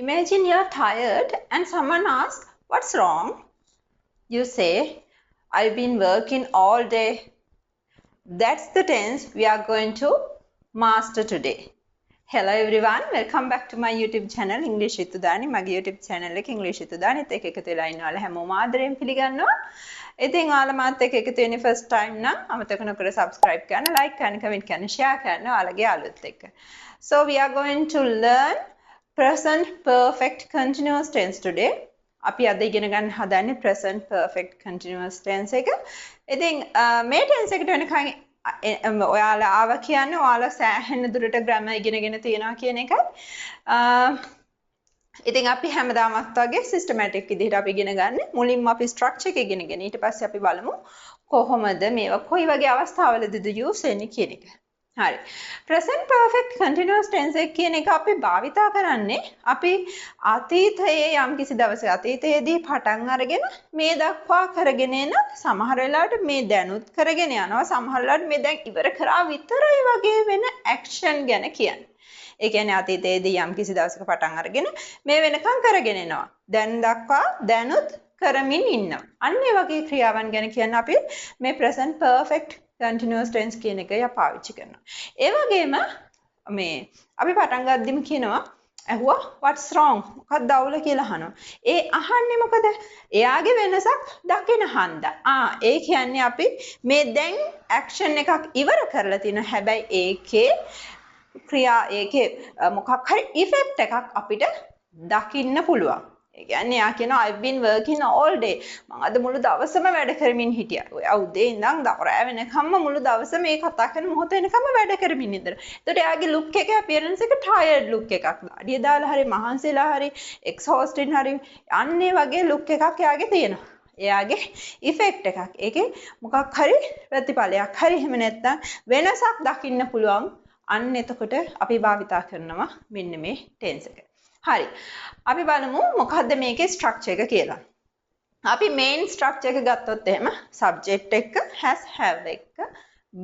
Imagine you're tired and someone asks, "What's wrong?" You say, "I've been working all day." That's the tense we are going to master today. Hello everyone, welcome back to my YouTube channel English with Udani. මගේ YouTube channel එක English with Udaniත් එක්ක එකතු වෙලා ඉන්න ඔයාලා හැමෝම ආදරයෙන් පිළිගන්නවා. ඉතින් ඔයාලා මාත් එක්ක එකතු වෙන්නේ first time නම් අමතක නොකර subscribe කරන්න, like කරන්න, comment කරන්න, share කරන්න ඔයාලගේ යාළුවොත් එක්ක. So we are going to learn present perfect continuous tense today. අපි අද ඉගෙන ගන්න හදන්නේ present perfect continuous tense එක. ඉතින් මේ tense එකට වෙනකන් ඔයාලා ආව කියන්නේ ඔයාලා සෑහෙන දුරට grammar ඉගෙනගෙන තියෙනවා කියන එකයි. ඉතින් අපි හැමදාමත් වගේ systematic විදිහට අපි ඉගෙන ගන්න. මුලින්ම අපි structure එක ඉගෙනගෙන ඊට පස්සේ අපි බලමු කොහොමද මේවා කොයි වගේ අවස්ථාවලදීද use වෙන්නේ කියන එක. හරි. present perfect continuous tense එක කියන එක අපි භාවිතා කරන්නේ අපි අතීතයේ යම්කිසි දවසක අතීතයේදී පටන් අරගෙන මේ දක්වා කරගෙන එන සමහර වෙලාවට මේ දැනුත් කරගෙන යනවා සමහර වෙලාවට මේ දැන් ඉවර කරා විතරයි වගේ වෙන action ගැන කියන්නේ. ඒ කියන්නේ අතීතයේදී යම්කිසි දවසක පටන් අරගෙන මේ වෙනකන් කරගෙන එනවා. දැන් දක්වා දැනුත් කරමින් ඉන්නවා. අන්න ඒ වගේ ක්‍රියාවන් ගැන කියන්න අපි මේ present perfect continuous tense කියන එක පාවිච්චි කරනවා. ඒ වගේම මේ අපි පටන් ගද්දිම කියනවා ඇහුවා what's wrong මොකක්ද අවුල කියලා අහනවා. ඒ අහන්නේ මොකද? එයාගේ වෙනසක් දකින හන්දා. ඒ කියන්නේ අපි මේ දැන් action එකක් ඉවර කරලා තිනවා. හැබැයි ඒකේ ක්‍රියා ඒකේ මොකක් හරි effect එකක් අපිට දකින්න පුළුවන්. ඒ කියන්නේ යා කියනවා I've been working all day. මම අද මුළු දවසම වැඩ කරමින් හිටියා. ඔය උදේ ඉඳන් රෑ වෙනකම්ම මුළු දවසම මේ කතා කරන මොහොත වෙනකම්ම වැඩ කරමින් ඉඳලා. ඒතකොට එයාගේ look එක appearance එක tired look එකක්. අඩිය දාලා හරි මහන්සිලා හරි exhausted හරි අන්නේ වගේ look එකක් එයාගේ තියෙනවා. එයාගේ effect එකක්. ඒකේ මොකක් හරි ප්‍රතිඵලයක් හරි එහෙම නැත්නම් වෙනසක් දකින්න පුළුවන්. අන්න එතකොට අපි භාවිතා කරනවා මෙන්න මේ tense එක. හරි. අපි බලමු මොකද්ද මේකේ structure එක කියලා. අපි main structure එක ගත්තොත් එහෙම subject එක has have එක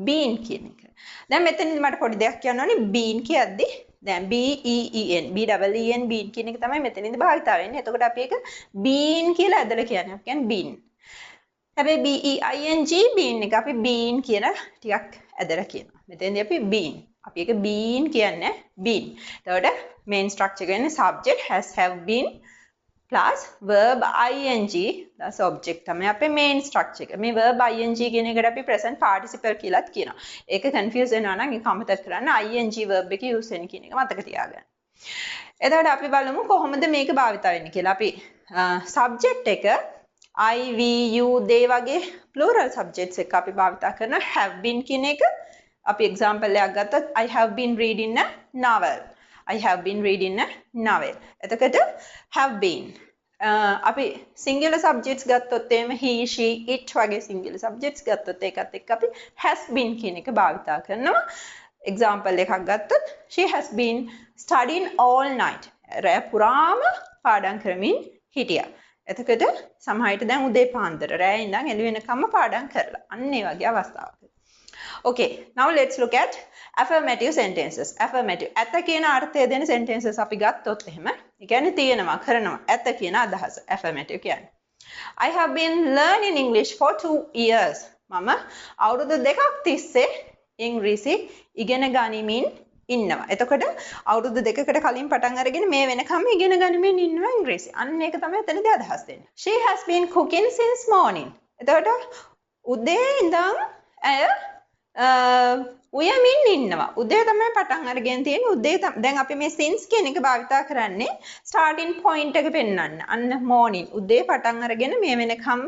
been කියන එක. දැන් මෙතනදී මට පොඩි දෙයක් කියන්න ඕනේ been කියද්දි දැන් B E E N B double E N been කියන එක තමයි මෙතනදී භාවිතා වෙන්නේ. එතකොට අපි ඒක been කියලා ඇදලා කියන්නේ. අපි කියන්නේ been. හැබැයි B E I N G been එක අපි been කියලා ටිකක් ඇදලා කියනවා. මෙතනදී අපි been. අපි ඒක been කියන්නේ been. එතකොට main structure කියන්නේ subject has have been plus verb ing plus object තමයි අපේ main structure එක. මේ verb ing කියන එකට අපි present participle කියලාත් කියනවා. ඒක confuse වෙනවා නම් ඒක අමතක කරන්න ing verb එක use වෙන කියන එක මතක තියාගන්න. එතකොට අපි බලමු කොහොමද මේක භාවිත වෙන්නේ කියලා. අපි subject එක I, we, you, they වගේ plural subjects එක අපි භාවිත කරන have been කියන එක. අපි example එකක් ගත්තොත් I have been reading a novel. I have been reading a novel. එතකොට have been. අපි singular subjects ගත්තොත් එහෙම he, she, it වගේ singular subjects ගත්තොත් ඒකත් එක්ක අපි has been කියන එක භාවිතා කරනවා. example එකක් ගත්තොත් she has been studying all night. රෑ පුරාම පාඩම් කරමින් හිටියා. එතකොට සමහර විට දැන් උදේ පාන්දර රෑ ඉඳන් එළි වෙනකම්ම පාඩම් කරලා. අන්න ඒ වගේ අවස්ථාවක. Okay, now let's look at affirmative sentences. Affirmative. ඇත කියන අර්ථය දෙන sentences අපි ගත්තොත් එහෙම. ඒ කියන්නේ තියෙනවා, කරනවා. ඇත කියන අදහස. Affirmative කියන්නේ. I have been learning English for 2 years. මම අවුරුදු දෙකක් තිස්සේ ඉංග්‍රීසි ඉගෙන ගනිමින් ඉන්නවා. එතකොට අවුරුදු දෙකකට කලින් පටන් අරගෙන මේ වෙනකම් ඉගෙන ගනිමින් ඉන්නවා ඉංග්‍රීසි. අන්න ඒක තමයි එතනදී අදහස් දෙන්නේ. She has been cooking since morning. එතකොට උදේ ඉඳන් ඇය උයමින් ඉන්නවා. උදේ තමයි පටන් අරගෙන තියෙන්නේ. උදේ දැන් අපි මේ since කියන එක භාවිතා කරන්නේ starting point එක පෙන්වන්න. අන්න morning උදේ පටන් අරගෙන මේ වෙනකම්ම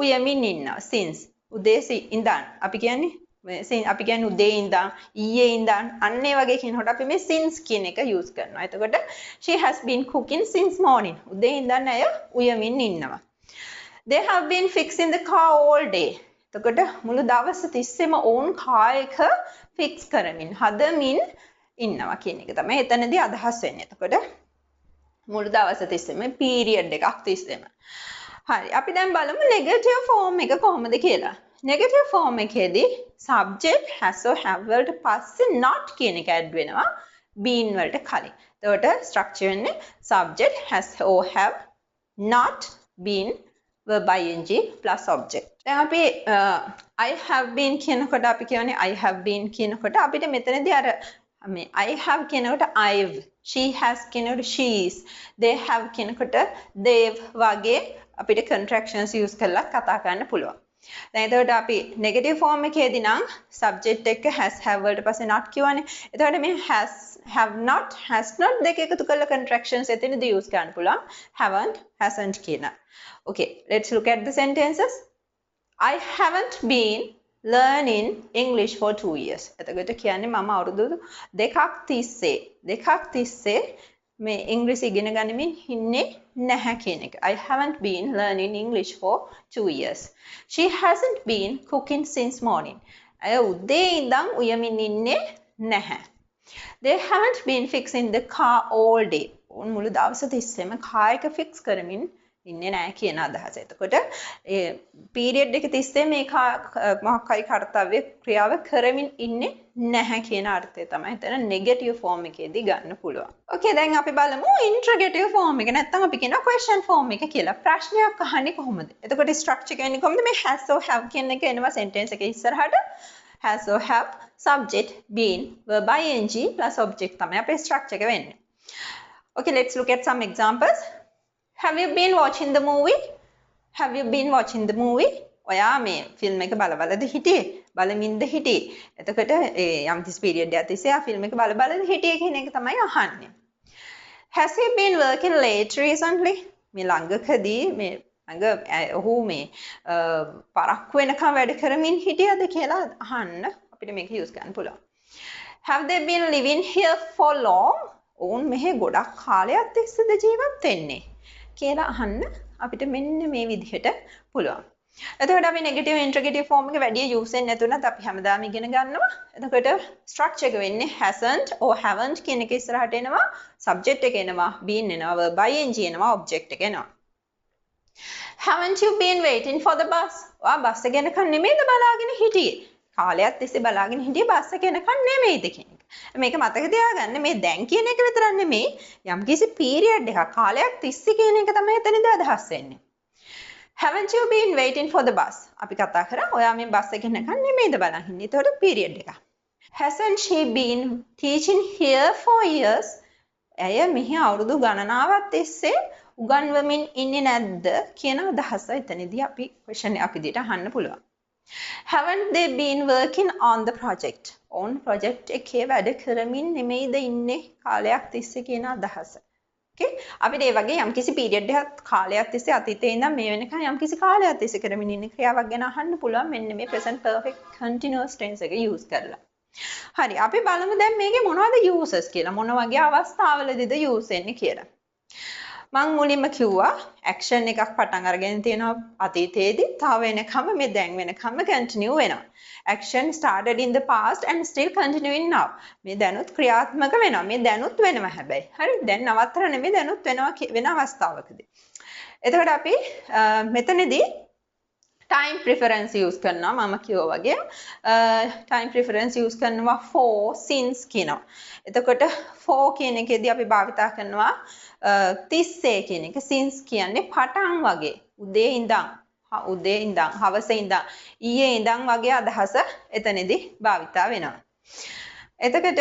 උයමින් ඉන්නවා. since උදේ ඉඳන් අපි කියන්නේ උදේ ඉඳන් ඊයේ ඉඳන් අන්න ඒ වගේ කියනකොට අපි මේ since කියන එක use කරනවා. එතකොට she has been cooking since morning. උදේ ඉඳන් අය උයමින් ඉන්නවා. They have been fixing the car all day. එතකොට මුළු දවස තිස්සෙම ඕන් කාර් එක ෆික්ස් කරමින් හදමින් ඉන්නවා කියන එක තමයි එතනදී අදහස් වෙන්නේ. එතකොට මුළු දවස තිස්සෙම පීරියඩ් එකක් තිස්සෙම. හරි. අපි දැන් බලමු negative form එක කොහොමද කියලා. negative form එකේදී subject has or have වලට පස්සේ not කියන එක add වෙනවා been වලට කලින්. එතකොට structure වෙන්නේ subject has or have not been verb ing plus object. දැන් අපි I have been කියනකොට අපි කියන්නේ I have been කියනකොට අපිට මෙතනදී අර මේ I have කියනකොට I've, she has කියනකොට she's, they have කියනකොට they've වගේ අපිට contractions use කරලා කතා කරන්න පුළුවන්. දැන් එතකොට අපි negative form එකේදී නම් subject එක has have වලට පස්සේ not කියවනේ. එතකොට මේ has have not දෙක එකතු කරලා contractions එතනදී use කරන්න පුළුවන්. haven't hasn't කියන. Okay, let's look at the sentences. I haven't been learning English for 2 years. එතකොට කියන්නේ මම අවුරුදු දෙකක් තිස්සේ මේ ඉංග්‍රීසි ඉගෙන ගනිමින් ඉන්නේ නැහැ කියන එක. I haven't been learning English for 2 years. She hasn't been cooking since morning. අය උදේ ඉඳන් උයමින් ඉන්නේ නැහැ. They haven't been fixing the car all day. උන් මුළු දවස තිස්සේම car එක fix කරමින් ඉන්නේ නැහැ කියන අදහස. එතකොට ඒ පීරියඩ් එක තිස්සේ මේ මොකක් හරි කාර්යය ක්‍රියාව කරමින් ඉන්නේ නැහැ කියන අර්ථය තමයි එතන නෙගටිව් ෆෝම් එකේදී ගන්න පුළුවන්. ඕකේ දැන් අපි බලමු ඉන්ට්‍රොගේටිව් ෆෝම් එක. නැත්නම් අපි කියනවා ක්වෙස්චන් ෆෝම් එක කියලා. ප්‍රශ්නයක් අහන්නේ කොහොමද? එතකොට ස්ට්‍රක්චර් එක එන්නේ කොහොමද? මේ has or have කියන එක එනවා සෙන්ටෙන්ස් එකේ ඉස්සරහට. has or have subject been verb ing plus object තමයි අපේ ස්ට්‍රක්චර් එක වෙන්නේ. Okay, let's look at some examples. Have you been watching the movie? Have you been watching the movie? ඔයා මේ ෆිල්ම් එක බලද හිටියේ? බලමින්ද හිටියේ? එතකොට ඒ යම් කිසි පීරියඩ් එකක් තිස්සේ ආ ෆිල්ම් එක බලද හිටියේ කියන එක තමයි අහන්නේ. Has he been working late recently? මේ ළඟකදී මේ ඔහු මේ පරක්කු වෙනකම් වැඩ කරමින් හිටියද කියලා අහන්න අපිට මේක යූස් කරන්න පුළුවන්. Have they been living here for long? ඔවුන් මෙහි ගොඩක් කාලයක් තිස්සේද ජීවත් වෙන්නේ? කියලා අහන්න අපිට මෙන්න මේ විදිහට පුළුවන්. එතකොට අපි නෙගටිව් ඉන්ට්‍රොගේටිව් ෆෝම් එක වැඩි යූස් වෙන්නේ නැතුණත් අපි හැමදාම ඉගෙන ගන්නවා. එතකොට ස්ට්‍රක්චර් එක වෙන්නේ hasn't or haven't කියන එක ඉස්සරහට එනවා, subject එක එනවා, been එනවා, verb ing එනවා, object එක එනවා. Haven't you been waiting for the bus? ඔයා බස් එක එනකන් නෙමෙයිද බලාගෙන හිටියේ? කාලයක් තිස්සේ බලාගෙන හිටියේ බස් එක එනකන් නෙමෙයිද කියන එක. මේක මතක තියාගන්න මේ දැන් කියන එක විතරක් නෙමෙයි යම්කිසි පීරියඩ් එකක් කාලයක් තිස්සේ කියන එක තමයි එතනදී අදහස් වෙන්නේ. Haven't you been waiting for the bus? අපි කතා කරා ඔයා මේ බස් එක එනකන් නෙමෙයිද බලන් ඉන්නේ. ඒතකොට පීරියඩ් එක. Hasn't she been teaching here for years? ඇය මෙහි අවුරුදු ගණනාවක් තිස්සේ උගන්වමින් ඉන්නේ නැද්ද කියන අදහස එතනදී අපි ක්වෙස්චන් එකක් විදිහට අහන්න පුළුවන්. Haven't they been working on the project? On project එකේ වැඩ කරමින් නෙමෙයිද ඉන්නේ කාලයක් තිස්සේ කියන අදහස. Okay? අපිට මේ වගේ යම්කිසි පීරියඩ් එකක් කාලයක් තිස්සේ අතීතේ ඉඳන් මේ වෙනකන් යම්කිසි කාලයක් තිස්සේ කරමින් ඉන්න ක්‍රියාවක් ගැන අහන්න පුළුවන් මෙන්න මේ present perfect continuous tense එක use කරලා. හරි අපි බලමු දැන් මේකේ මොනවද uses කියලා. මොන වගේ අවස්ථාවලදීද use වෙන්නේ කියලා. මම මුලින්ම කිව්වා action එකක් පටන් අරගෙන තියෙනවා අතීතයේදී තව වෙනකම් මේ දැන් වෙනකම් continue වෙනවා. Action started in the past and still continuing now. මේ දැනුත් ක්‍රියාත්මක වෙනවා. මේ දැනුත් වෙනවා හැබැයි. හරි දැන් නවත්තලා නෙමෙයි දැනුත් වෙනවා වෙන අවස්ථාවකදී. එතකොට අපි මෙතනදී time preference use කරනවා මම කිව්වා වගේ time preference use කරනවා for since කියනවා. එතකොට for කියන එකේදී අපි භාවිතා කරනවා තිස්සේ කියන එක since කියන්නේ පටන් වගේ උදේ ඉඳන් හවස ඉඳන් ඊයේ ඉඳන් වගේ අදහස එතනදී භාවිතා වෙනවා. එතකොට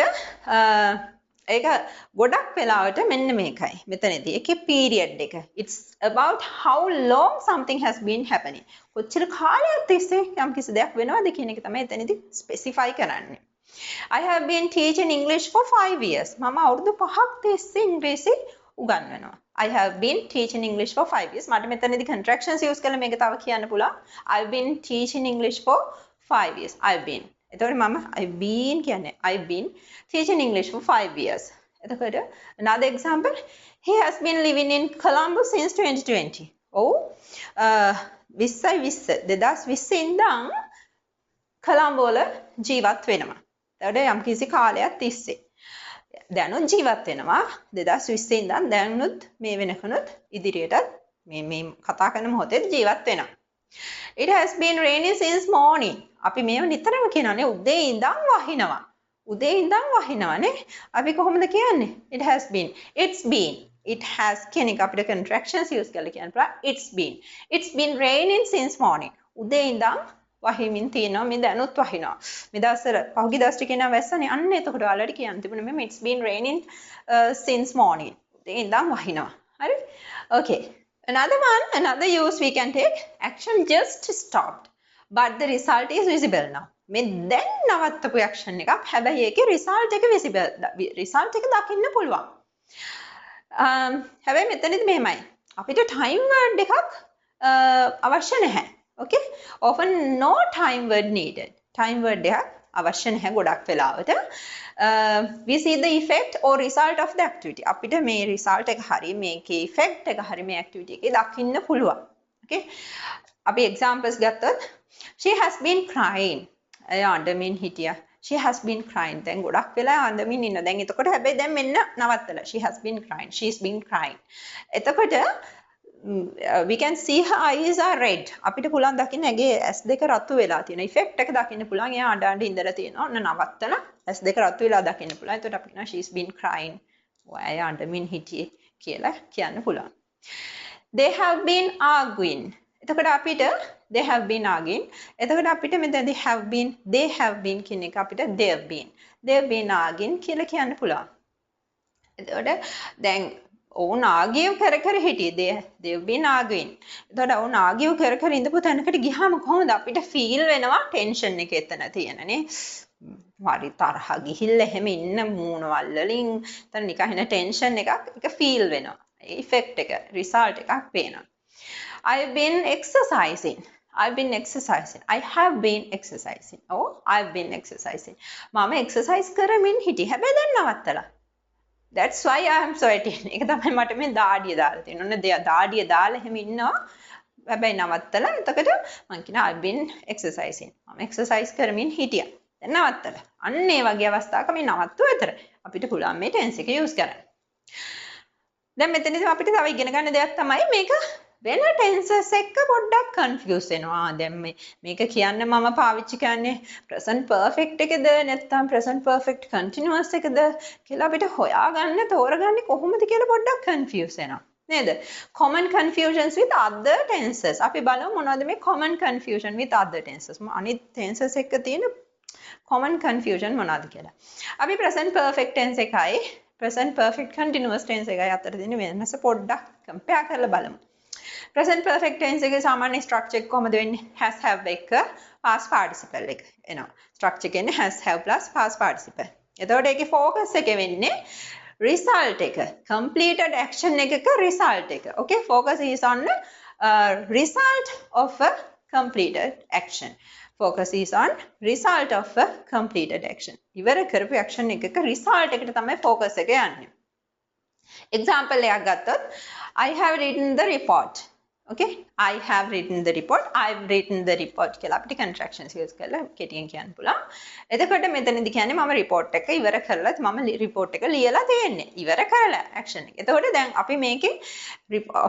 ඒක ගොඩක් වෙලාවට මෙන්න මේකයි. මෙතනදී ඒකේ period එක. It's about how long something has been happening. කොච්චර කාලයක් තිස්සේ යම්කිසි දෙයක් වෙනවද කියන එක තමයි එතනදී specify කරන්නේ. I have been teaching English for 5 years. මම අවුරුදු 5ක් තිස්සේ ඉංග්‍රීසි උගන්වනවා. I have been teaching English for 5 years. මට මෙතනදී contractions use කරලා මේක තව කියන්න පුළුවන්. I've been teaching English for 5 years. I've been. එතකොට මම I've been කියන්නේ I've been teaching English for 5 years. එතකොට another example, he has been living in Colombo since 2020. ඔව් 2020 ඉඳන් කොළඹ වල ජීවත් වෙනවා. එතකොට යම්කිසි කාලයක් තිස්සේ දැනුත් ජීවත් වෙනවා 2020 ඉඳන් දැනුත් මේ වෙනකනුත් ඉදිරියටත් මේ කතා කරන මොහොතේ ජීවත් වෙනවා. It has been raining since morning. අපි මේව නිතරම කියනනේ උදේ ඉඳන් වහිනවා. උදේ ඉඳන් වහිනවනේ. අපි කොහොමද කියන්නේ? It has been. It's been. It has කියන එක අපිට contractions use කරලා කියන්න පුළුවන්. It's been. It's been raining since morning. උදේ ඉඳන් වහිමින් තියෙනවා. මේ දැනුත් වහිනවා. මේ දවස්වල පහුගිය දවස් ටිකේ නම් වැස්සනේ. අන්න එතකොට ඔයාලට කියන්න තිබුණේ මේ it's been raining since morning. උදේ ඉඳන් වහිනවා. හරි? Okay. Another use we can take. Action just stopped. But the result is visible now. මේ දැන් නවත්තපු action එකක්. හැබැයි ඒකේ result එක visible. result එක දකින්න පුළුවන්. හැබැයි මෙතනදි මෙහෙමයි. අපිට time word එකක් අවශ්‍ය නැහැ. Okay? Often no time word needed. Time word එකක් අවශ්‍ය නැහැ ගොඩක් වෙලාවට. We see the effect or result of the activity. අපිට මේ result එක හරි මේකේ effect එක හරි මේ activity එකේ දකින්න පුළුවන්. Okay? අපි examples ගත්තොත් she has been crying. එයා අඬමින් හිටියා. She has been crying. දැන් ගොඩක් වෙලා අඬමින් ඉන්න. දැන් එතකොට හැබැයි දැන් මෙන්න නවත්තලා. She has been crying. She's been crying. එතකොට we can see her eyes are red. අපිට පුළුවන් දකින්න ඇගේ ඇස් දෙක රතු වෙලා තියෙන effect එක දකින්න පුළුවන්. එයා අඬ අඬ ඉඳලා තියෙනවා. ඔන්න නවත්තලා ඇස් දෙක රතු වෙලා දකින්න පුළුවන්. එතකොට අපි කියනවා she's been crying. එයා අඬමින් හිටියේ කියලා කියන්න පුළුවන්. They have been arguing. එතකොට අපිට they have been arguing. එතකොට අපිට මෙතන they have been කියන එක අපිට they've been arguing කියලා කියන්න පුළුවන්. එතකොට දැන් ඔවුන් argue කර හිටියේ they've been arguing. එතකොට ඔවුන් argue කර ඉඳපු තැනකට ගියාම කොහොමද අපිට feel වෙනවා tension එක එතන තියෙනනේ. හරි තරහ ගිහිල්ලා එහෙම ඉන්න මූණවල් වලින් එතන නිකන් එන tension එකක් ඒක feel වෙනවා. effect එක result එකක් පේනවා. I've been exercising. I have been exercising. Oh, I've been exercising. මම exercise කරමින් හිටියේ. හැබැයි දැන් නවත්තලා. That's why I am sweating. ඒක තමයි මට මේ දාඩිය දාලා තියෙන්නේ. ඔන්න දාඩිය දාලා එහෙම ඉන්නවා. හැබැයි නවත්තලා. එතකොට මම කියනවා I've been exercising. මම exercise කරමින් හිටියා. දැන් නවත්තලා. අන්න ඒ වගේ අවස්ථාවක මේ නවත්තුව විතරයි. අපිට පුළුවන් මේ tense එක use කරන්න. දැන් මෙතනදී අපිට තව ඉගෙන ගන්න දෙයක් තමයි මේක වෙන tenses එක්ක පොඩ්ඩක් confuse වෙනවා. දැන් මේක කියන්න මම පාවිච්චි කරන්නේ present perfect එකද නැත්නම් present perfect continuous එකද කියලා අපිට හොයාගන්න තෝරගන්නේ කොහොමද කියලා පොඩ්ඩක් confuse වෙනවා. නේද? Common confusions with other tenses. අපි බලමු මොනවද මේ common confusion with other tenses. අනිත් tenses එක්ක තියෙන common confusion මොනවද කියලා. අපි present perfect tense එකයි present perfect continuous tense එකයි අතර තියෙන වෙනස පොඩ්ඩක් compare කරලා බලමු. Present perfect tense එකේ සාමාන්‍ය structure එක කොහොමද වෙන්නේ? has have එක past participle එක එනවා. structure එක එන්නේ has have plus past participle. එතකොට ඒකේ focus එක වෙන්නේ result එක. completed action එකක result එක. Okay, focus is on result of a completed action. Focus is on result of a completed action. ඉවර කරපු action එකක result එකට තමයි focus එක යන්නේ. example එකක් ගත්තොත් I have written the report. Okay, I have written the report. I've written the report කියලා අපිට contractions use කරලා කෙටියෙන් කියන්න පුළුවන්. එතකොට මෙතනදී කියන්නේ මම report එක ඉවර කරලා මම report එක ලියලා තියෙන්නේ. ඉවර කරලා action එක. එතකොට දැන් අපි මේකේ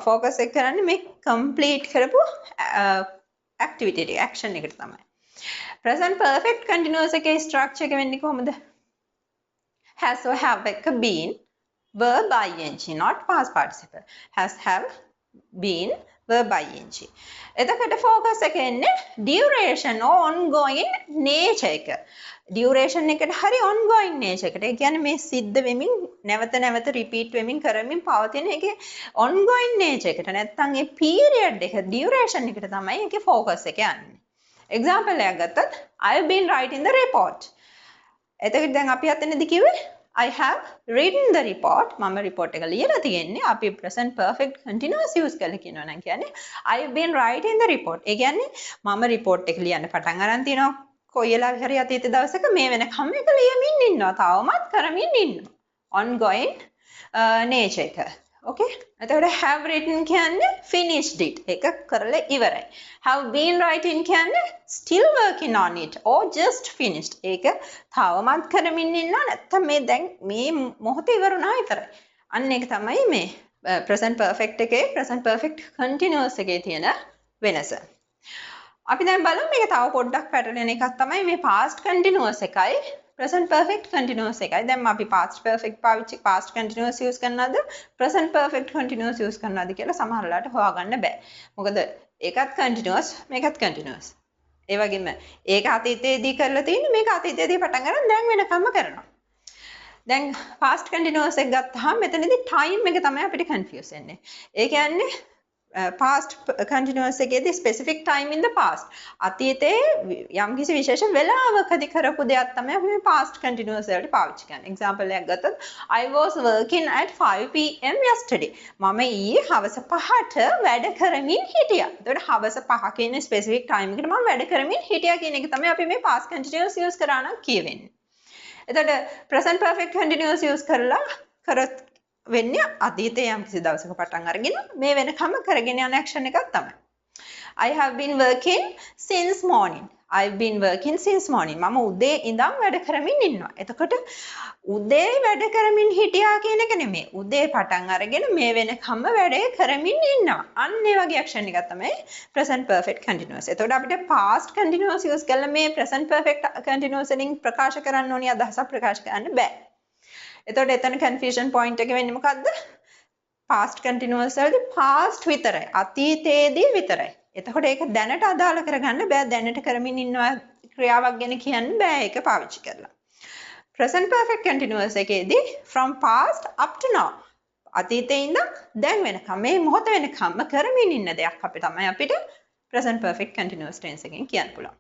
focus එක කරන්නේ මේ complete කරපු activity එක action එකට තමයි. Present perfect continuous එකේ structure එක වෙන්නේ කොහොමද? Has or have එක been verb ing, not past participle. Has have been verb ing. එතකොට focus එක එන්නේ duration or ongoing nature එක. duration එකට හරි ongoing nature එකට. ඒ කියන්නේ මේ සිද්ධ වෙමින් නැවත repeat වෙමින් කරමින් පවතින එකේ ongoing nature එකට. නැත්නම් ඒ period එක duration එකට තමයි ඒකේ focus එක යන්නේ. example එකක් ගත්තොත් I've been writing the report. එතකොට දැන් අපි අතනදී කිව්වේ I have written the report. මම report එක ලියලා තියෙන්නේ. අපි present perfect continuous use කරලා කියනවා නම් කියන්නේ I've been writing the report. ඒ කියන්නේ මම report එක ලියන්න පටන් අරන් තිනවා. කොයි වෙලාවෙ හරි අතීත දවසක මේ වෙනකම් එක ලියමින් ඉන්නවා. තවමත් කරමින් ඉන්නවා. ongoing nature එක. Okay? එතකොට have written කියන්නේ finished it. ඒක කරලා ඉවරයි. Have been writing කියන්නේ still working on it or just finished. ඒක තවමත් කරමින් ඉන්නවා නැත්නම් මේ දැන් මේ මොහොතේ ඉවරුණා විතරයි. අන්න ඒක තමයි මේ present perfect එකේ present perfect continuous එකේ තියෙන වෙනස. අපි දැන් බලමු මේක තව පොඩ්ඩක් පැටලෙන එකක් තමයි මේ past continuous එකයි present perfect continuous එකයි. දැන් අපි past perfect පාවිච්චි past continuous use කරනවද present perfect continuous use කරනවද කියලා සමහර වෙලාවට හොයාගන්න බෑ. මොකද ඒකත් continuous මේකත් continuous. ඒ වගේම ඒක අතීතයේදී කරලා තියෙන්නේ මේක අතීතයේදී පටන් ගන්න දැන් වෙනකම්ම කරනවා. දැන් past continuous එක ගත්තාම මෙතනදී time එක තමයි අපිට confuse වෙන්නේ. ඒ කියන්නේ past continuous එකේදී specific time in the past අතීතයේ යම්කිසි විශේෂ වෙලාවකදී කරපු දෙයක් තමයි අපි මේ past continuous වලට පාවිච්චි කරන්නේ. example එකක් ගත්තොත් I was working at 5 pm yesterday. මම ඊයේ හවස 5ට වැඩ කරමින් හිටියා. එතකොට හවස 5 කියන specific time එකට මම වැඩ කරමින් හිටියා කියන එක තමයි අපි මේ past continuous use කරා නම් කියවෙන්නේ. එතකොට present perfect continuous use කරලා කරත් වෙන්නේ අතීතයේ යම් කිසි දවසක පටන් අරගෙන මේ වෙනකම කරගෙන යන action එකක් තමයි. I have been working since morning. I've been working since morning. මම උදේ ඉඳන් වැඩ කරමින් ඉන්නවා. එතකොට උදේ වැඩ කරමින් හිටියා කියන එක නෙමෙයි. උදේ පටන් අරගෙන මේ වෙනකම වැඩේ කරමින් ඉන්නවා. අන්න ඒ වගේ action එකක් තමයි present perfect continuous. එතකොට අපිට past continuous use කරලා මේ present perfect continuous වලින් ප්‍රකාශ කරන්න ඕනි අදහසක් ප්‍රකාශ කරන්න බෑ. එතකොට එතන confusion point එක වෙන්නේ මොකද්ද? past continuous වලදී past විතරයි. අතීතයේදී විතරයි. එතකොට ඒක දැනට අදාළ කරගන්න බෑ. දැනට කරමින් ඉන්නවා ක්‍රියාවක් ගැන කියන්න බෑ ඒක පාවිච්චි කරලා. present perfect continuous එකේදී from past up to now. අතීතයේ ඉඳන් දැන් වෙනකම් මේ මොහොත වෙනකම්ම කරමින් ඉන්න දෙයක් අපිට present perfect continuous tense එකෙන් කියන්න පුළුවන්.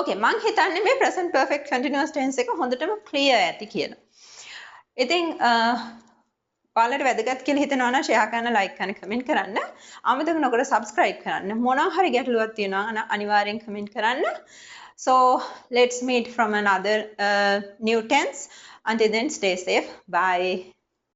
Okay, මං හිතන්නේ මේ present perfect continuous tense එක හොඳටම clear ඇති කියලා. ඉතින් ඔයාලට වැදගත් කියලා හිතනවා නම් share කරන්න, like කරන්න, comment කරන්න. අමතක නොකර subscribe කරන්න. මොනවා හරි ගැටලුවක් තියෙනවා නම් අනිවාර්යෙන් comment කරන්න. So, let's meet from another new tense. Until then, stay safe. Bye.